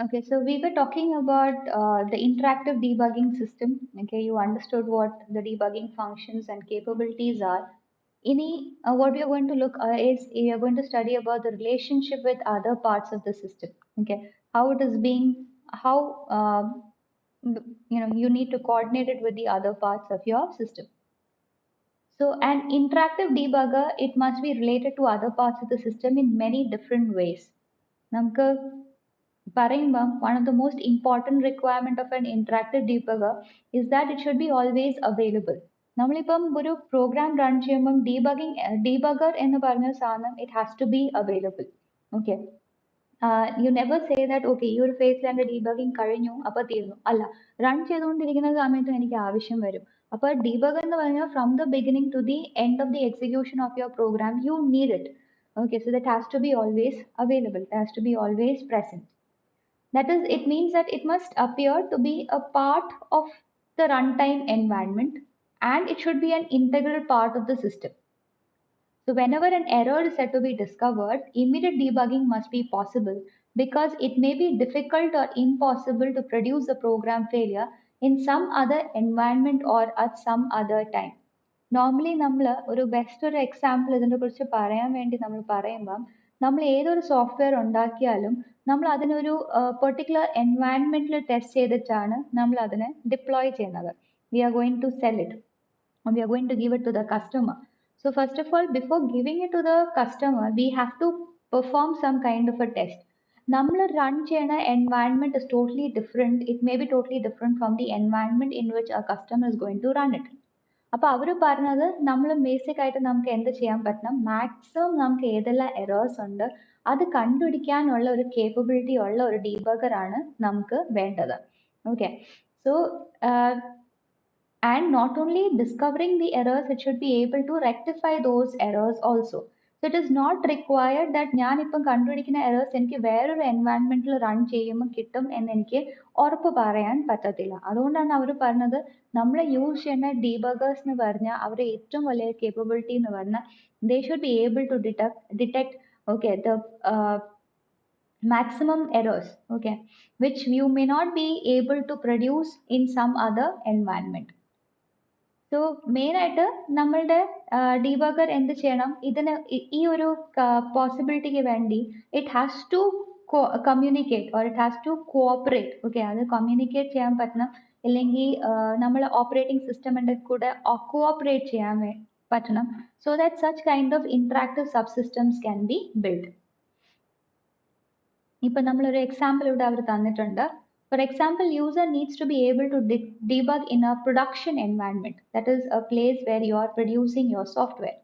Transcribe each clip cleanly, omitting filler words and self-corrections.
Okay, so we were talking about the interactive debugging system. Okay, you understood what the debugging functions and capabilities are. What we are going to look is we are going to study about the relationship with other parts of the system. Okay, how it is being, how you need to coordinate it with the other parts of your system. So an interactive debugger, it must be related to other parts of the system in many different ways. നമുക്ക് പറയുമ്പം one of the most important requirement of an interactive debugger is that it should be always available. നമ്മളിപ്പം ഒരു program run ചെയ്യുമ്പം debugger എന്ന് പറഞ്ഞ സാധനം it has to be available. Okay. You never say that okay ഈ ഒരു ഫേസിൽ എൻ്റെ ഡീബഗിങ് കഴിഞ്ഞു അപ്പോൾ തീർന്നു അല്ല റൺ ചെയ്തുകൊണ്ടിരിക്കുന്ന സമയത്തും എനിക്ക് ആവശ്യം വരും അപ്പോൾ ഡീബഗർ എന്ന് പറഞ്ഞാൽ from the beginning to the end of the execution of your program you need it okay so that has to be always available, it has to be always present. That is, it means that it must appear to be a part of the runtime environment and it should be an integral part of the system. So whenever an error is said to be discovered, immediate debugging must be possible because it may be difficult or impossible to produce the program failure in some other environment or at some other time. Normally നമ്മൾ ഒരു best ഒരു example ഇതിനെക്കുറിച്ച് പറയാൻ വേണ്ടി നമ്മൾ പറയുമ്പം നമ്മൾ ഏതൊരു സോഫ്റ്റ്വെയർ ഉണ്ടാക്കിയാലും നമ്മൾ അതിനൊരു പെർട്ടിക്കുലർ എൻവയൺമെന്റിൽ ടെസ്റ്റ് ചെയ്തിട്ടാണ് നമ്മൾ അതിനെ ഡിപ്ലോയ് ചെയ്യുന്നത്. We are going to sell it, we are going to give it to the customer. So first of all, before giving it to the customer, we have to perform some kind of a test. നമ്മൾ run ചെയ്യുന്ന environment is totally different. It may be totally different from the environment in which a customer is going to run it. അപ്പോൾ അവർ പറഞ്ഞത് നമ്മൾ basic ആയിട്ട് നമുക്ക് എന്ത് ചെയ്യാൻ പറ്റണം, മാക്സിമം നമുക്ക് ഏതെല്ലാം എറേഴ്സ് ഉണ്ട് അത് കണ്ടുപിടിക്കാനുള്ള ഒരു കേപ്പബിലിറ്റി ഉള്ള ഒരു ഡീബഗർ ആണ് നമുക്ക് വേണ്ടത്. Okay, so and not only discovering the errors, it should be able to rectify those errors also. So it is not required that ഞാൻ ഇപ്പം കണ്ടുപിടിക്കുന്ന എറേഴ്സ് എനിക്ക് വേറൊരു എൻവയൺമെന്റിൽ റൺ ചെയ്യുമ്പോൾ കിട്ടും എന്ന് എനിക്ക് ഉറപ്പ് പറയാൻ പറ്റത്തില്ല. അതുകൊണ്ടാണ് അവർ പറഞ്ഞത് നമ്മൾ യൂസ് ചെയ്യുന്ന ഡീബഗേഴ്സ് എന്ന് പറഞ്ഞാൽ അവരുടെ ഏറ്റവും വലിയ കേപ്പബിലിറ്റി എന്ന് പറഞ്ഞാൽ they should be able to detect okay the maximum errors, okay, which you may not be able to produce in some other environment. So main ആയിട്ട് നമ്മളുടെ ഡീബഗർ എന്ത് ചെയ്യണം, ഇതിന് ഈ ഒരു പോസിബിലിറ്റിക്ക് വേണ്ടി it has to communicate or it has to cooperate. Okay, അത് കമ്മ്യൂണിക്കേറ്റ് ചെയ്യാൻ പറ്റണം, അല്ലെങ്കിൽ നമ്മൾ ഓപ്പറേറ്റിംഗ് സിസ്റ്റമിൻ്റെ കൂടെ കോഓപ്പറേറ്റ് ചെയ്യാൻ പറ്റണം. So that such kind of interactive sub systems can be build. ഇപ്പം നമ്മളൊരു എക്സാമ്പിൾ ഇവിടെ അവർ തന്നിട്ടുണ്ട്. For example, user needs to be able to debug in a production environment, that is a place where you are producing your software.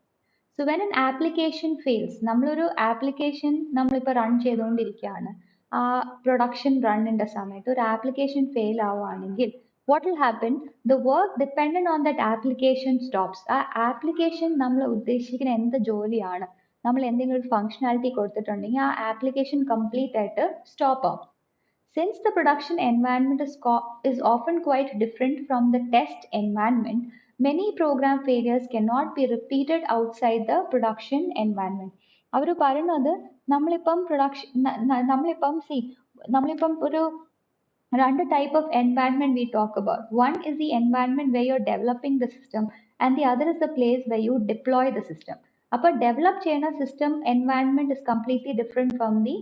So when an application fails, നമ്മളൊരു application നമ്മളിപ്പോൾ run ചെയ്തുകൊണ്ടിരിക്കുകയാണ്, ആ production റണ്ണിൻ്റെ സമയത്ത് ഒരു application fail ആവുകയാണെങ്കിൽ what will happen, the work dependent on that application stops. ആ application നമ്മൾ ഉദ്ദേശിക്കുന്ന എന്ത് ജോലിയാണ്, നമ്മൾ എന്തെങ്കിലും ഒരു ഫങ്ഷനാലിറ്റി കൊടുത്തിട്ടുണ്ടെങ്കിൽ ആ ആപ്ലിക്കേഷൻ കംപ്ലീറ്റ് ആയിട്ട് സ്റ്റോപ്പ് ആവും. Since the production environment is often quite different from the test environment, many program failures cannot be repeated outside the production environment. അവർ പറയുന്നത് നമ്മളിപ്പം നമ്മളിപ്പം ഒരു രണ്ട് type of environment we talk about. One is the environment where you're developing the system and the other is the place where you deploy the system. അപ്പോൾ develop ചെയ്യുന്ന system environment is completely different from the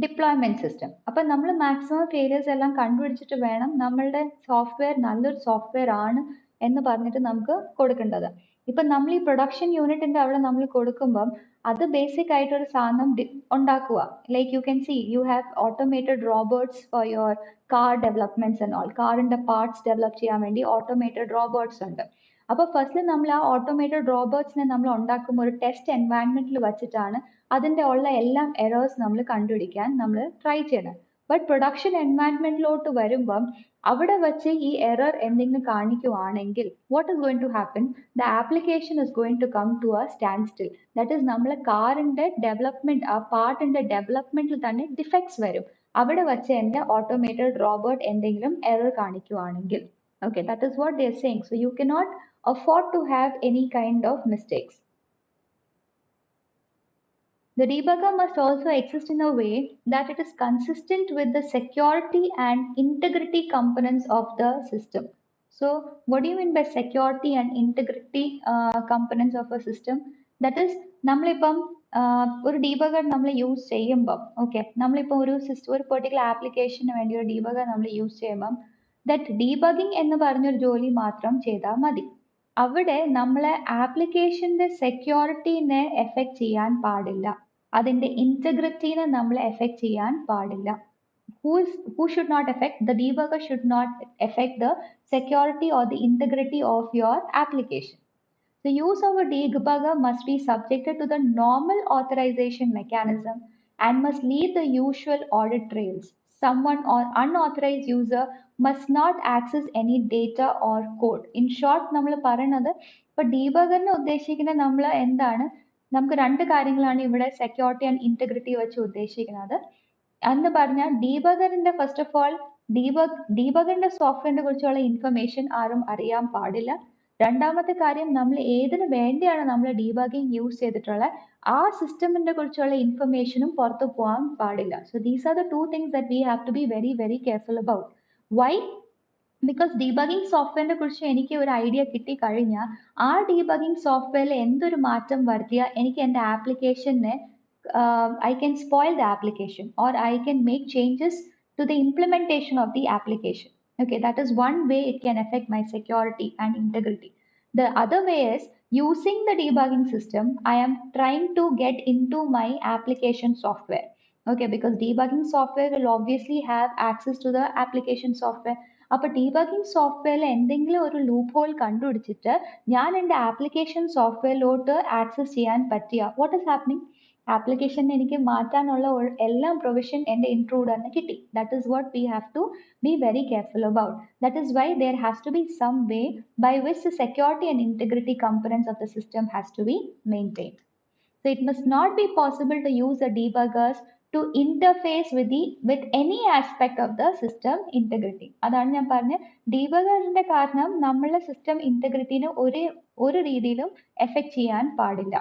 deployment system. അപ്പം നമ്മൾ maximum failures എല്ലാം കണ്ടുപിടിച്ചിട്ട് വേണം നമ്മളുടെ software നല്ലൊരു software ആണ് എന്ന് പറഞ്ഞിട്ട് നമുക്ക് കൊടുക്കേണ്ടത്. ഇപ്പം നമ്മൾ ഈ പ്രൊഡക്ഷൻ യൂണിറ്റിന്റെ അവിടെ നമ്മൾ കൊടുക്കുമ്പം അത് ബേസിക് ആയിട്ടൊരു സാധനം ഉണ്ടാക്കുക. Like you can see you have automated robots for your car developments and all. കാറിന്റെ പാർട്സ് ഡെവലപ്പ് ചെയ്യാൻ വേണ്ടി ഓട്ടോമേറ്റഡ് റോബോട്ട്സ് ഉണ്ട്. അപ്പോൾ ഫസ്റ്റ് നമ്മൾ ആ ഓട്ടോമേറ്റഡ് റോബോട്ട്സിനെ നമ്മൾ ഉണ്ടാക്കുമ്പോൾ ഒരു ടെസ്റ്റ് എൻവയൺമെന്റിൽ വെച്ചിട്ടാണ് അതിൻ്റെ ഉള്ള എല്ലാം എറേഴ്സ് നമ്മൾ കണ്ടുപിടിക്കാൻ നമ്മൾ ട്രൈ ചെയ്യണം. ബട്ട് പ്രൊഡക്ഷൻ എൻവയൺമെന്റിലോട്ട് വരുമ്പം അവിടെ വെച്ച് ഈ എറർ എന്തെങ്കിലും കാണിക്കുവാണെങ്കിൽ what is going to happen, the application is going to come to a standstill. That is നമ്മൾ കാറിന്റെ ഡെവലപ്മെന്റ്, ആ പാർട്ടിന്റെ ഡെവലപ്മെന്റിൽ തന്നെ ഡിഫക്ട്സ് വരും അവിടെ വെച്ച് എൻ്റെ ഓട്ടോമേറ്റഡ് റോബോട്ട് എന്തെങ്കിലും error കാണിക്കുവാണെങ്കിൽ. Okay, that is what they are saying. So you cannot afford to have any kind of mistakes. The debugger must also exist in a way that it is consistent with the security and integrity components of the system. So, what do you mean by security and integrity components of a system? That is, നമ്മളിപ്പം ഒരു debugger നമ്മൾ use ചെയ്യുമ്പം okay നമ്മളിപ്പോൾ ഒരു system ഒരു particular ആപ്ലിക്കേഷന് വേണ്ടി ഒരു ഡീബഗർ നമ്മൾ യൂസ് ചെയ്യുമ്പം ദറ്റ് ഡീബഗിങ് എന്ന് പറഞ്ഞൊരു ജോലി മാത്രം ചെയ്താൽ മതി. അവിടെ നമ്മളെ ആപ്ലിക്കേഷന്റെ സെക്യൂരിറ്റീനെ എഫക്ട് ചെയ്യാൻ പാടില്ല, അതിന്റെ ഇന്റഗ്രിറ്റീനെ നമ്മൾ എഫക്ട് ചെയ്യാൻ പാടില്ല. Who should not affect? The debugger should not affect the security or the integrity of your application. The use of a debugger must be subjected to the normal authorization mechanism and must leave the usual audit trails. Someone or unauthorized user must not access any data or code. In short, നമ്മൾ പറയുന്നത് ഇപ്പോൾ ഡീബഗറിനെ ഉദ്ദേശിക്കുന്നത് നമ്മൾ എന്താണ്, നമുക്ക് രണ്ട് കാര്യങ്ങളാണ് ഇവിടെ സെക്യൂരിറ്റി ആൻഡ് ഇന്റഗ്രിറ്റി വെച്ച് ഉദ്ദേശിക്കുന്നത്. എന്ന് പറഞ്ഞാൽ ഡീബഗറിന്റെ ഫസ്റ്റ് ഓഫ് ഓൾ ഡീബഗറിന്റെ സോഫ്റ്റ്വെയറിനെ കുറിച്ചുള്ള ഇൻഫർമേഷൻ ആരും അറിയാൻ പാടില്ല. രണ്ടാമത്തെ കാര്യം, നമ്മൾ ഏതിനു വേണ്ടിയാണ് നമ്മൾ ഡീബഗിങ് യൂസ് ചെയ്തിട്ടുള്ള ആ സിസ്റ്റമിനെ കുറിച്ചുള്ള ഇൻഫർമേഷനും പുറത്തു പോകാൻ പാടില്ല. So these are the two things that we have to be very very careful about. Why? Because debugging സോഫ്റ്റ്വെയറിനെ കുറിച്ച് എനിക്ക് ഒരു ഐഡിയ കിട്ടിക്കഴിഞ്ഞാൽ ആ ഡീബഗിങ് സോഫ്റ്റ്വെയറിൽ എന്തൊരു മാറ്റം വരുത്തിയാൽ എനിക്ക് എൻ്റെ ആപ്ലിക്കേഷനെ I can spoil the application or I can make changes to the implementation of the application. Okay, that is one way it can affect my security and integrity. The other way is using the debugging system, I am trying to get into my application software. Okay, because debugging software will obviously have access to the application software. അപ്പോൾ debugging സോഫ്റ്റ്വെയറിൽ എന്തെങ്കിലും ഒരു loop whole കണ്ടുപിടിച്ചിട്ട് ഞാൻ എൻ്റെ application സോഫ്റ്റ്വെയറിലോട്ട് access ചെയ്യാൻ പറ്റിയ what is happening, application എനിക്ക് മാറ്റാനുള്ള എല്ലാം പ്രൊവിഷൻ എൻ്റെ ഇൻട്രൂഡറിന് കിട്ടി. That is what we have to be very careful about. That is why there has to be some way by which the security and integrity components of the system has to be maintained. So it must not be possible to use the debuggers to interface with any aspect of the system integrity. അതാണ് ഞാൻ പറഞ്ഞ ഡീബഗറിന്റെ കാരണം നമ്മളെ system ഇന്റഗ്രിറ്റിനെ ഒരു രീതിയിലും effect ചെയ്യാൻ പാടില്ല.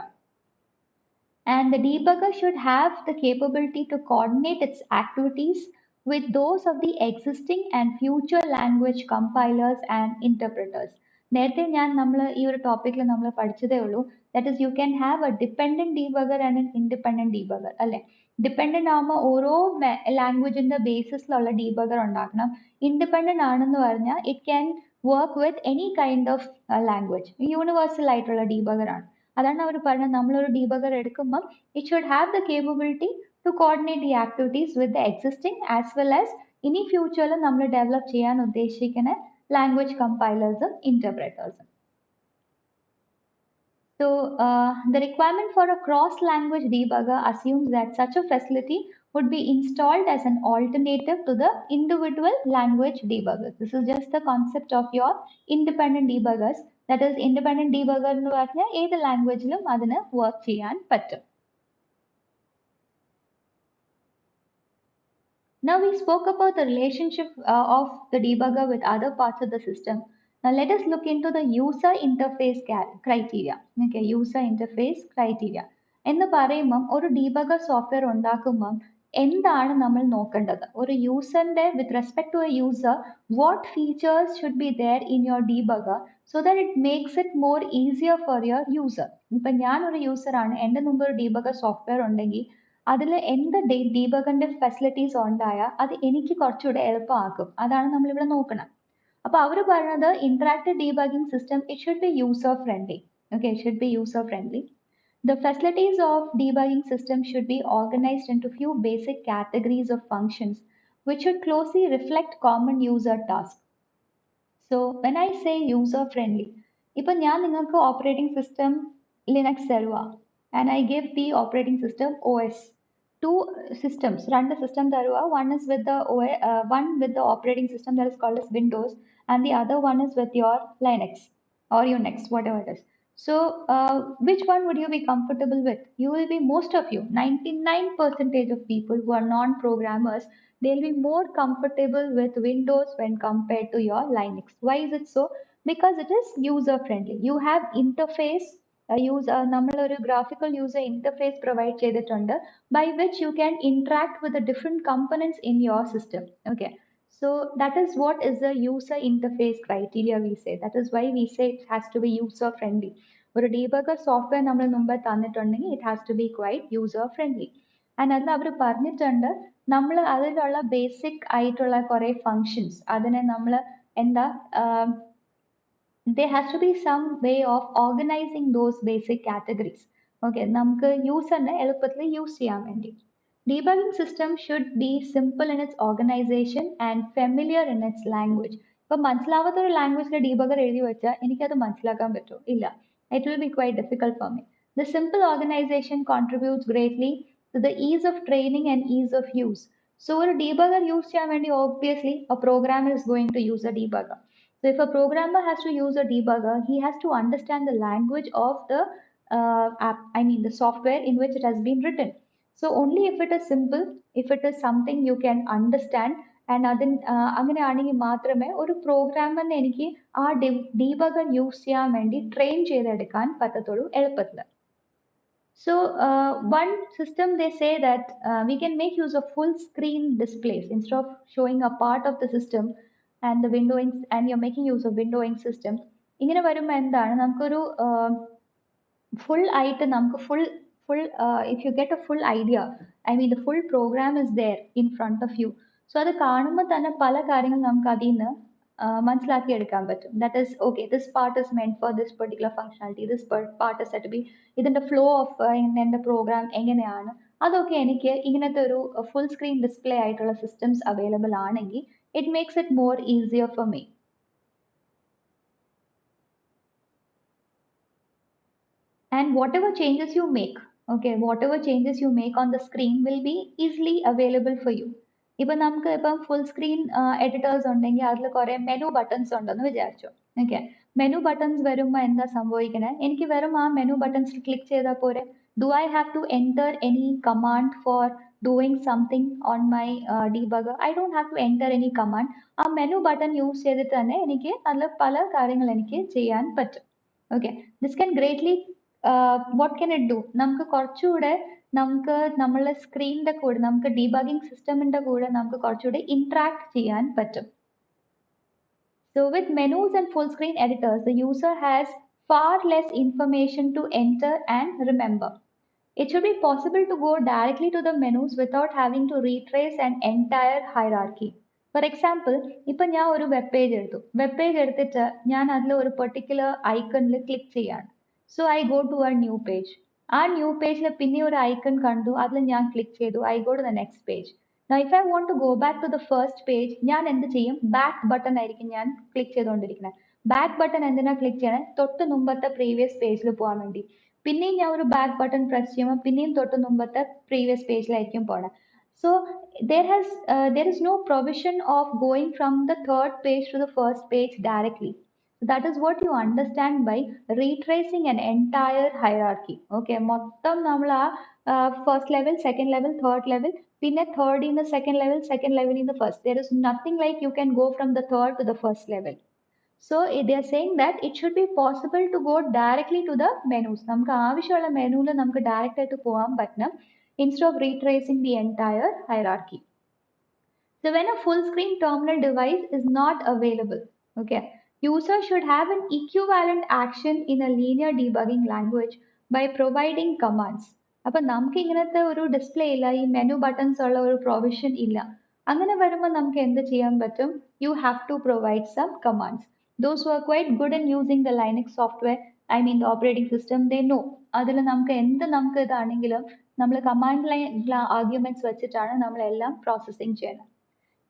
And the debugger should have the capability to coordinate its activities with those of the existing and future language compilers and interpreters. നേരത്തെ നമ്മൾ ഈ ഒരു ടോപ്പിക്കിൽ നമ്മൾ പഠിച്ചതേ ഉള്ളൂ, that is you can have a dependent debugger and an independent debugger അല്ലെ. Dependent ആകുമ്പോൾ ഓരോ ലാംഗ്വേജിന്റെ ബേസിസിലുള്ള ഡീബഗർ ഉണ്ടാക്കണം. ഇൻഡിപെൻഡന്റ് ആണെന്ന് പറഞ്ഞാൽ it can work with any kind of language, universal ആയിട്ടുള്ള ഡീബഗർ ആണ്. അതാണ് അവർ പറഞ്ഞത്, നമ്മളൊരു ഡീബഗർ എടുക്കുമ്പോൾ it should have the capability to coordinate the activities with the existing as well as ഇനി ഫ്യൂച്ചറിൽ നമ്മൾ ഡെവലപ്പ് ചെയ്യാൻ ഉദ്ദേശിക്കുന്ന ലാംഗ്വേജ് കമ്പൈലേഴ്സും ഇന്റർപ്രറ്റേഴ്സും. So the requirement for a cross-language debugger assumes that such a facility would be installed as an alternative to the individual language debuggers. This is just the concept of your independent debuggers. That is, independent debugger എന്ന് പറഞ്ഞാൽ ഏത് ലാംഗ്വേജിലും അതിന് work ചെയ്യാൻ പറ്റും. Now we spoke about the relationship of the debugger with other parts of the system. Now let us look into the user interface criteria. Okay, user interface criteria. എന്ന് പറയുമ്പം ഒരു debugger software ഉണ്ടാക്കുമ്പം എന്താണ് നമ്മൾ നോക്കേണ്ടത്? ഒരു യൂസറിന്റെ with respect to a user what features should be there in your debugger so that it makes it more easier for your user. ഇപ്പം ഞാനൊരു യൂസറാണ്, എൻ്റെ മുമ്പ് ഒരു ഡീബഗർ സോഫ്റ്റ്വെയർ ഉണ്ടെങ്കിൽ അതിൽ എന്ത് ഡീബഗറിന്റെ ഫെസിലിറ്റീസ് ഉണ്ടായാൽ അത് എനിക്ക് കുറച്ചുകൂടെ എളുപ്പമാക്കും. അതാണ് നമ്മളിവിടെ നോക്കണം. അപ്പോൾ അവർ പറയുന്നത് interactive debugging system it should be user friendly. Okay, it should be user friendly. The facilities of debugging system should be organized into few basic categories of functions which should closely reflect common user tasks. So when I say user friendly, ഇപ്പം ഞാൻ നിങ്ങൾക്ക് operating system Linux തരുക and I give the operating system OS. Two systems, രണ്ട് system തരുക. One is with the one with the operating system that is called as Windows, and the other one is with your Linux or Unix, whatever it is. So which one would you be comfortable with? You will be, most of you, 99% of people who are non-programmers, they'll be more comfortable with Windows when compared to your Linux. Why is it so? Because it is user friendly. You have interface നമ്മളൊരു graphical user interface provide ചെയ്തിട്ടുണ്ട് by which you can interact with the different components in your system. Okay, so that is what is the user interface criteria we say. That is why we say it has to be user friendly. ഒരു debugger software നമ്മൾ മുമ്പ് തന്നിട്ടുണ്ടെങ്കിൽ it has to be quite user friendly. And അതിൽ അവർ പറഞ്ഞിട്ടുണ്ട് നമ്മൾ അതിലുള്ള basic ആയിട്ടുള്ള കുറെ ഫങ്ഷൻസ് അതിനെ നമ്മൾ എന്താ there has to be some way of organizing those basic categories. Okay, നമുക്ക് യൂസറിനെ എളുപ്പത്തിൽ യൂസ് ചെയ്യാൻ വേണ്ടി. Debugging system should be simple in its organization and familiar in its language. ഇപ്പൊ മനസ്സിലാവാത്ത ഒരു ലാംഗ്വേജിലെ ഡീബഗർ എഴുതി വെച്ചാൽ എനിക്കത് മനസ്സിലാക്കാൻ പറ്റുമോ? ഇല്ല. It will be quite difficult for me. The simple organization contributes greatly to the ease of training and ease of use. So ഒരു ഡീബഗർ യൂസ് ചെയ്യാൻ വേണ്ടി obviously a programmer is going to use a debugger. So if a programmer has to use a debugger, he has to understand the language of the app, I mean the software in which it has been written. So only if it is simple, if it is something you can understand, and അങ്ങനെയാണെങ്കിൽ മാത്രമേ ഒരു പ്രോഗ്രാമറിനെ എനിക്ക് ആ debugger use ചെയ്യാൻ വേണ്ടി train ചെയ്തെടുക്കാൻ പറ്റത്തുള്ളൂ എളുപ്പത്തിൽ. So one system they say that we can make use of full screen displays instead of showing a part of the system and the windowing, and you're making use of windowing system. ഇങ്ങനെ വരുമ്പോൾ എന്താണ് നമുക്കൊരു full ആയിട്ട് നമുക്ക് full if you get a full idea, I mean the full program is there in front of you. So അത് കാണുമ്പോൾ തന്നെ പല കാര്യങ്ങൾ നമുക്ക് അതിൽ നിന്ന് മനസ്സിലാക്കി എടുക്കാൻ പറ്റും. That is, okay, this part is meant for this particular functionality, this part is set to be ഇതിന്റെ ഫ്ലോ ഓഫ് എൻ്റെ പ്രോഗ്രാം എങ്ങനെയാണ്, അതൊക്കെ എനിക്ക് ഇങ്ങനത്തെ ഒരു ഫുൾ സ്ക്രീൻ ഡിസ്പ്ലേ ആയിട്ടുള്ള സിസ്റ്റംസ് അവൈലബിൾ ആണെങ്കിൽ it makes it more easier for me. And whatever changes you make, okay, whatever changes you make on the screen will be easily available for you. ഇപ്പം നമുക്ക് ഇപ്പം full screen editors ഉണ്ടെങ്കിൽ അതിൽ കുറെ menu buttons ഉണ്ടെന്ന് വിചാരിച്ചു. Okay, menu buttons വരുമ്പോൾ എന്താ സംഭവിക്കണേ, എനിക്ക് വെറും ആ മെനു ബട്ടൺസ് ക്ലിക്ക് ചെയ്താൽ പോരെ? Do I have to enter any command for doing something on my debugger? I don't have to enter any command. ആ മെനു ബട്ടൺ യൂസ് ചെയ്തിട്ട് തന്നെ എനിക്ക് അതിൽ പല കാര്യങ്ങൾ എനിക്ക് ചെയ്യാൻ പറ്റും. Okay, this can greatly what can it do? നമുക്ക് കുറച്ചുകൂടെ നമുക്ക് നമ്മളെ സ്ക്രീനിന്റെ കൂടെ നമുക്ക് ഡീബഗിംഗ് സിസ്റ്റമിന്റെ കൂടെ നമുക്ക് കുറച്ചുകൂടെ ഇന്ററാക്ട് ചെയ്യാൻ പറ്റും. So with menus and full screen editors, the user has far less information to enter and remember. It should be possible to go directly to the menus without having to retrace an entire hierarchy. For example, ഇപ്പം ഞാൻ ഒരു web page എടുത്തു. Web page എടുത്തിട്ട് ഞാൻ അതിൽ ഒരു particular ഐക്കണിൽ click ചെയ്യാണ്. So I go to a new page. ആ ന്യൂ പേജിൽ പിന്നെ ഒരു ഐക്കൺ കണ്ടു, അതിൽ ഞാൻ ക്ലിക്ക് ചെയ്തു. I go to the next page. Now if I want to go back to the first page, ഞാൻ എന്ത് ചെയ്യും? ബാക്ക് ബട്ടൺ ആയിരിക്കും ഞാൻ ക്ലിക്ക് ചെയ്തുകൊണ്ടിരിക്കുന്നത്. ബാക്ക് ബട്ടൺ എന്തിനാ ക്ലിക്ക് ചെയ്യണേ? തൊട്ട് മുമ്പത്തെ പ്രീവിയസ് പേജിൽ പോകാൻ വേണ്ടി. പിന്നെയും ഞാൻ ഒരു ബാക്ക് ബട്ടൺ പ്രസ് ചെയ്യുമ്പോൾ പിന്നെയും തൊട്ട് മുമ്പത്തെ പ്രീവിയസ് പേജിലായിരിക്കും പോണേ. So there is no provision of going from the third page to the first page directly. That is what you understand by retracing an entire hierarchy. Okay, മൊത്തം നമ്മൾ ആ first level, second level, third level, പിന്നെ third in the second level, second level in the first. There is nothing like you can go from the third to the first level. So they are saying that it should be possible to go directly to the menus. നമുക്ക് ആവശ്യമുള്ള മെനുവിൽ നമുക്ക് direct ആയിട്ട് പോകാൻ പറ്റണം instead of retracing the entire hierarchy. So when a full screen terminal device is not available, okay, user should have an equivalent action in a linear debugging language by providing commands. അപ്പൊ നമുക്ക് ഇങ്ങനത്തെ ഒരു display ഇല്ല, ഈ menu buttons ഉള്ള ഒരു provision ഇല്ല. അങ്ങനെ വരുമ്പോൾ നമുക്ക് എന്ത് ചെയ്യാൻ പറ്റും? You have to provide some commands. Those who are quite good in using the Linux software, I mean the operating system, they know അതിൽ നമുക്ക് എന്ത് നമുക്ക് ഇതാണെങ്കിലും നമ്മൾ കമാൻഡ് ലൈൻ ആർഗ്യുമെന്റ്സ് വെച്ചിട്ടാണ് നമ്മളെല്ലാം പ്രോസസ്സിങ് ചെയ്യുന്നത്.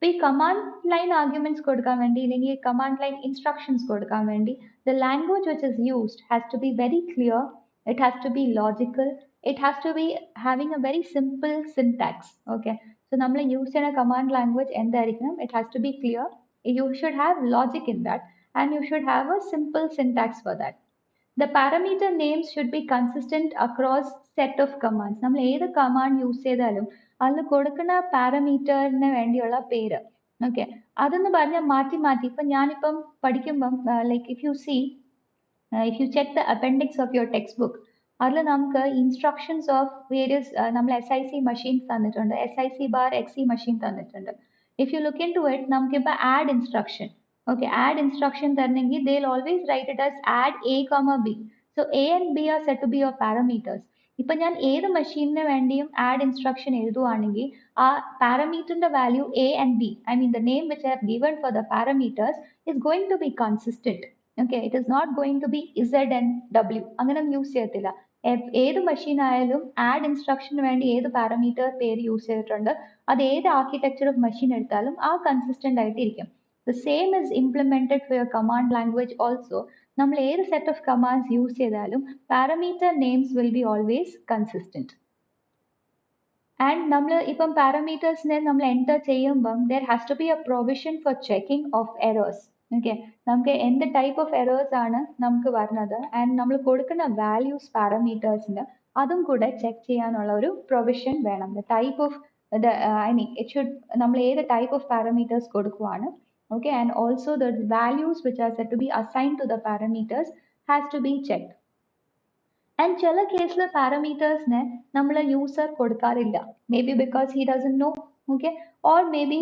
ഈ കമാൻഡ് ലൈൻ ആർഗ്യുമെന്റ്സ് കൊടുക്കാൻ വേണ്ടി അല്ലെങ്കിൽ കമാൻഡ് ലൈൻ ഇൻസ്ട്രക്ഷൻസ് കൊടുക്കാൻ വേണ്ടി the language which is used has to be very clear, it has to be logical, it has to be having a very simple syntax. Okay, so നമ്മൾ use ചെയ്യുന്ന command language എന്തായിരിക്കണം? It has to be clear, you should have logic in that, and you should have a simple syntax for that. The parameter names should be consistent across set of commands. നമ്മൾ ഏത് command use ചെയ്താലും അതിൽ കൊടുക്കുന്ന പാരാമീറ്ററിന് വേണ്ടിയുള്ള പേര്, okay, അതെന്ന് പറഞ്ഞാൽ മാറ്റി മാറ്റി. ഇപ്പം ഞാനിപ്പം പഠിക്കുമ്പം like if you see if you check the appendix of your textbook, അതിൽ നമുക്ക് ഇൻസ്ട്രക്ഷൻസ് ഓഫ് വേരിയസ് നമ്മൾ SIC മഷീൻസ് തന്നിട്ടുണ്ട്, SIC ബാർ XE മഷീൻ തന്നിട്ടുണ്ട്. If you look into it നമുക്കിപ്പോൾ add instruction, okay add instruction തരണമെങ്കിൽ they will always write it as add a comma B. So A and B are set to be your parameters. ഇപ്പൊ ഞാൻ ഏത് മെഷീനിന് വേണ്ടിയും add instruction എഴുതുവാണെങ്കിൽ ആ പാരാമീറ്ററിന്റെ value A and B, I mean the name which I have given for the parameters is going to be consistent. Okay it is not going to be Z and W അങ്ങനെ use ചെയ്യത്തില്ല. ഏത് machine ആയാലും add ഇൻസ്ട്രക്ഷന് വേണ്ടി ഏത് parameter പേര് use ചെയ്തിട്ടുണ്ട് അത് ഏത് ആർക്കിടെക്ചർ ഓഫ് മെഷീൻ എടുത്താലും ആ കൺസിസ്റ്റന്റ് ആയിട്ടിരിക്കും. The same is implemented for your command language also. നമ്മൾ ഏത് സെറ്റ് ഓഫ് കമാൻഡ്സ് യൂസ് ചെയ്താലും parameter names will be always consistent. And നമ്മൾ ഇപ്പം പാരാമീറ്റേഴ്സിനെ നമ്മൾ എൻ്റർ ചെയ്യുമ്പം there has to be a provision for checking of errors. Okay നമുക്ക് എന്ത് ടൈപ്പ് ഓഫ് എറേഴ്സ് ആണ് നമുക്ക് വരുന്നത് ആൻഡ് നമ്മൾ കൊടുക്കുന്ന വാല്യൂസ് പാരാമീറ്റേഴ്സിന് അതും കൂടെ ചെക്ക് ചെയ്യാനുള്ള ഒരു പ്രൊവിഷൻ വേണം. The type of I mean it should നമ്മൾ ഏത് ടൈപ്പ് ഓഫ് പാരാമീറ്റേഴ്സ് കൊടുക്കുവാണ്. Okay and also the values which are set to be assign to the parameters has to be checked. And ചില കേസിൽ പാരാമീറ്റേഴ്സിനെ നമ്മൾ യൂസർ കൊടുക്കാറില്ല, maybe because he doesn't know. Okay or maybe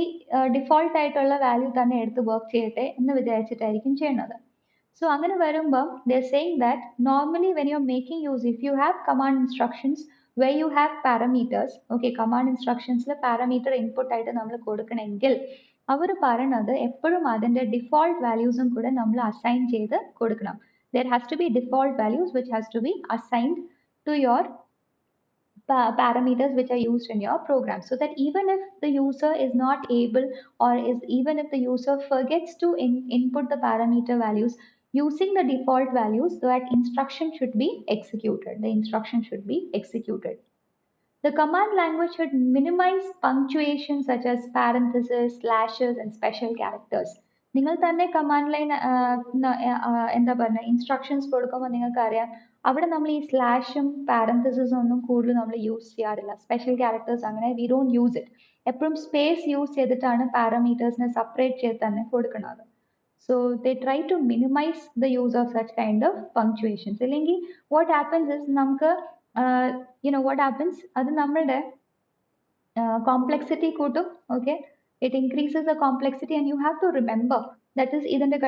default ആയിട്ടുള്ള value തന്നെ എടുത്ത് work ചെയ്യട്ടെ എന്ന് വിചാരിച്ചിട്ടായിരിക്കും ചെയ്യുന്നത്. സോ അങ്ങനെ വരുമ്പം they saying that normally when you are making use if you have command instructions where you have parameters, okay command instructions ൽ parameter input ആയിട്ട് നമ്മൾ കൊടുക്കണമെങ്കിൽ അവർ പറയണത് എപ്പോഴും അതിന്റെ ഡിഫോൾട്ട് വാല്യൂസും കൂടെ നമ്മൾ അസൈൻ ചെയ്ത് കൊടുക്കണം. There has to be default values which has to be assigned to your parameters which are used in your program, so that even if the user is not able or is even if the user forgets to input the parameter values using the default values, that instruction should be executed. The instruction should be executed. The command language should minimize punctuation such as parentheses, slashes, and special characters. നിങ്ങൾ തന്നെ command line എന്താ പറയുക instructions കൊടുക്കുമ്പോൾ നിങ്ങൾക്കറിയാം അവിടെ നമ്മൾ ഈ സ്ലാഷും പാരന്തസിസും ഒന്നും കൂടുതൽ നമ്മൾ യൂസ് ചെയ്യാറില്ല. സ്പെഷ്യൽ ക്യാരക്ടേഴ്സ് അങ്ങനെ വി ഡോണ്ട് യൂസ് ഇറ്റ്. എപ്പോഴും സ്പേസ് യൂസ് ചെയ്തിട്ടാണ് പാരാമീറ്റേഴ്സിനെ സെപ്പറേറ്റ് ചെയ്ത് തന്നെ കൊടുക്കുന്നത്. So they try to minimize the use of such kind of punctuations. ഇല്ലെങ്കിൽ what happens is നമുക്ക് what happens അത് നമ്മളുടെ കോംപ്ലക്സിറ്റി കൂട്ടും. Okay it increases the complexity and you have to remember that is ഇതിന്റെ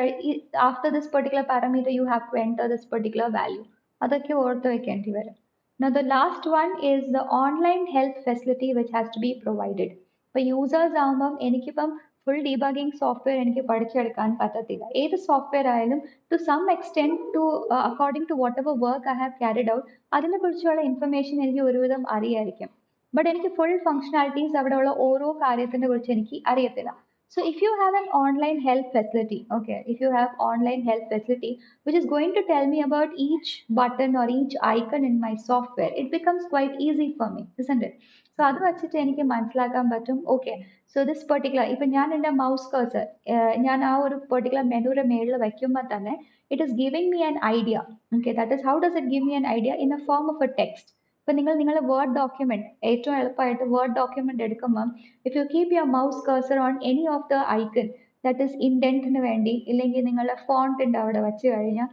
after this particular parameter you have to enter this particular value. അതൊക്കെ ഓർത്ത് വെക്കേണ്ടി വരും. Now the last one is the online help facility which has to be provided. ഇപ്പൊ users ആകുമ്പം എനിക്കിപ്പം full debugging software എനിക്ക് പഠിച്ചെടുക്കാൻ പറ്റത്തില്ല. ഏത് സോഫ്റ്റ്വെയർ ആയാലും to some extent to according to whatever work I have carried out അതിനെ കുറിച്ചുള്ള ഇൻഫർമേഷൻ എനിക്ക് ഒരുവിധം അറിയായിരിക്കും. ബട്ട് എനിക്ക് ഫുൾ ഫങ്ഷണാലിറ്റീസ് അവിടെയുള്ള ഓരോ കാര്യത്തിനെ കുറിച്ച് എനിക്ക് അറിയത്തില്ല. So if you have an online help facility, okay, if you have online help facility which is going to tell me about each button or each icon in my software, it becomes quite easy for me, isn't it? So അത് വെച്ചിട്ട് എനിക്ക് മനസ്സിലാക്കാൻ പറ്റും okay so this particular ഇപ്പം ഞാൻ എൻ്റെ mouse cursor ഞാൻ ആ ഒരു പെർട്ടിക്കുലർ മെനുവിൻ്റെ മേളിൽ വയ്ക്കുമ്പോൾ തന്നെ it is giving me an idea. Okay that is how does it give me an idea in a form of a text. ഇപ്പം നിങ്ങളുടെ വേർഡ് ഡോക്യുമെന്റ് ഏറ്റവും എളുപ്പമായിട്ട് വേർഡ് ഡോക്യുമെന്റ് എടുക്കുമ്പം if you keep your mouse cursor on any of the icon that is ഇൻഡെന്റിന് വേണ്ടി ഇല്ലെങ്കിൽ നിങ്ങളുടെ ഫോണ്ടിന്റെ അവിടെ വെച്ച് കഴിഞ്ഞാൽ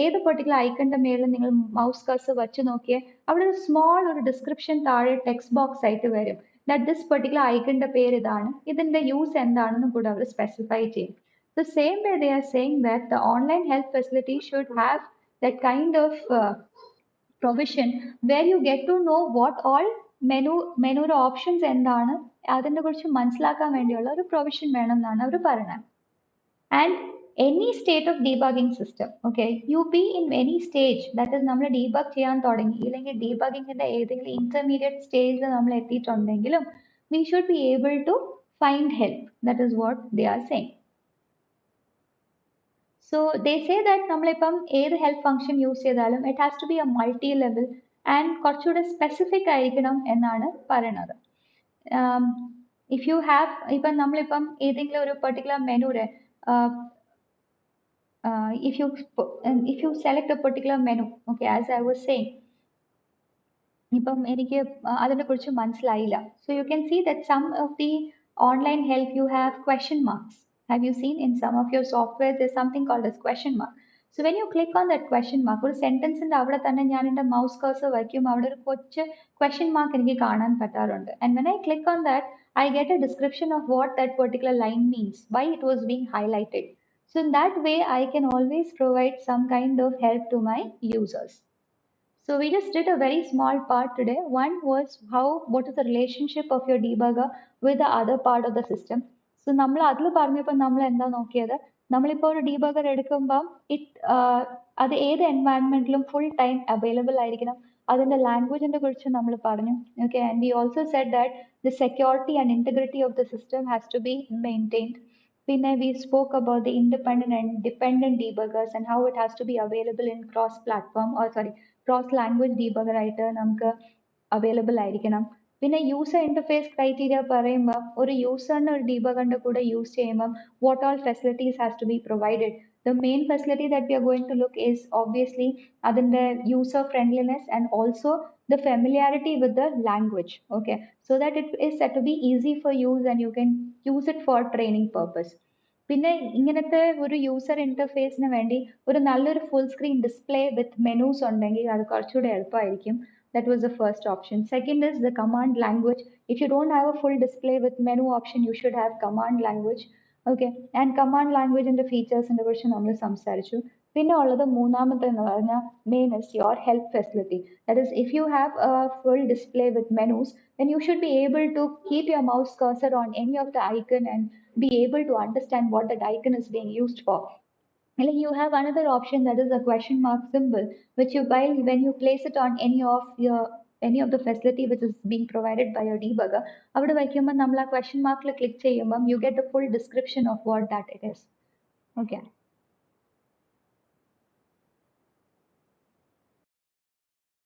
ഏത് പെർട്ടിക്കുലർ ഐക്കണിന്റെ മേളിൽ നിങ്ങൾ മൗസ് കഴ്സർ വെച്ച് നോക്കിയേ അവിടെ ഒരു സ്മോൾ ഒരു ഡിസ്ക്രിപ്ഷൻ താഴെ ടെക്സ്റ്റ് ബോക്സ് ആയിട്ട് വരും ദാറ്റ് ദിസ് പെർട്ടിക്കുലർ ഐക്കണിന്റെ പേര് ഇതാണ്, ഇതിന്റെ യൂസ് എന്താണെന്നും കൂടെ അവർ സ്പെസിഫൈ ചെയ്യും. The same way they are saying that the online health facility should have that kind of provision where you get to know what all മെനുയുടെ options എന്താണ് അതിനെ കുറിച്ച് മനസ്സിലാക്കാൻ വേണ്ടിയുള്ള ഒരു പ്രൊവിഷൻ വേണം എന്നാണ് അവർ പറയുന്നത്. And any state of debugging system, okay, you be in any stage that is നമ്മൾ ഡീബഗ് ചെയ്യാൻ തുടങ്ങി ഇല്ലെങ്കിൽ ഡീബഗിങ്ങിന്റെ ഏതെങ്കിലും ഇന്റർമീഡിയറ്റ് സ്റ്റേജിൽ നമ്മൾ എത്തിയിട്ടുണ്ടെങ്കിലും we should be able to find help. That is what they are saying. So they say that നമ്മളിപ്പം ഏത് help function use ചെയ്താലും it has to be a multi level and കുറച്ചുകൂടെ സ്പെസിഫിക് ആയിരിക്കണം എന്നാണ് പറയുന്നത്. ഇഫ് യു ഹാവ് ഇപ്പം നമ്മളിപ്പം ഏതെങ്കിലും ഒരു particular മെനുടെ if you select a particular menu, okay, as I was saying, ഇപ്പം എനിക്ക് അതിനെ കുറിച്ച് മനസ്സിലായില്ല. So you can see that some of the online help you have question marks. Have you seen in some of your software there's something called as question mark? So when you click on that question mark, ഒരു സെന്റൻസിന്റെ അവിടെ തന്നെ ഞാൻ എൻ്റെ mouse cursor വയ്ക്കും അവിടെ ഒരു കൊച്ചു question mark എനിക്ക് കാണാൻ പറ്റാറുണ്ട്. And when I click on that, I get a description of what that particular line means, why it was being highlighted. So in that way, I can always provide some kind of help to my users. So we just did a very small part today. One was what is the relationship of your debugger with the other part of the system. So നമ്മൾ അതിൽ പറഞ്ഞപ്പോൾ നമ്മൾ എന്താ നോക്കിയത്, നമ്മളിപ്പോൾ ഒരു debugger എടുക്കുമ്പം അത് ഏത് എൻവയൺമെന്റിലും ഫുൾ ടൈം അവൈലബിൾ ആയിരിക്കണം, അതിന്റെ ലാംഗ്വേജിനെ കുറിച്ച് നമ്മൾ പറഞ്ഞു. Okay, and we also said that the security and integrity of the system has to be maintained. Then we spoke about the independent and dependent debuggers and how it has to be available in cross platform, or sorry, cross language debugger ആയിട്ട് നമുക്ക് available ആയിരിക്കണം. പിന്നെ user interface criteria പറയുമ്പോൾ ഒരു യൂസറിന് ഒരു ഡീബഗറിന്റെ കൂടെ use ചെയ്യുമ്പോൾ what all facilities has to be provided. The main facility that we are going to look is obviously അതിന്റെ user friendliness and also the familiarity with the language. Okay, so that it is set to be easy for use and you can use it for training purpose. പിന്നെ ഇങ്ങനത്തെ ഒരു user ഇന്റർഫേസിന് വേണ്ടി ഒരു നല്ലൊരു full screen display വിത്ത് menus ഉണ്ടെങ്കിൽ അത് കുറച്ചുകൂടെ എളുപ്പമായിരിക്കും. That was the first option. Second is the command language. If you don't have a full display with menu option, you should have command language. Okay, and command language and the features ന്റെ കുറിച്ച് നമ്മൾ സംസാരിച്ചു. പിന്നെ ഉള്ളത് മൂന്നാമത്തെ എന്ന് പറഞ്ഞാൽ main is your help facility. That is, if you have a full display with menus, then you should be able to keep your mouse cursor on any of the icon and be able to understand what that icon is being used for. And then you have another option, that is a question mark symbol, which you while when you place it on any of the facility which is being provided by your debugger, അവിടെ വയ്ക്കുമ്പോൾ നമ്മൾ ആ question mark click ചെയ്യുമ്പോൾ you get the full description of what that it is. Okay.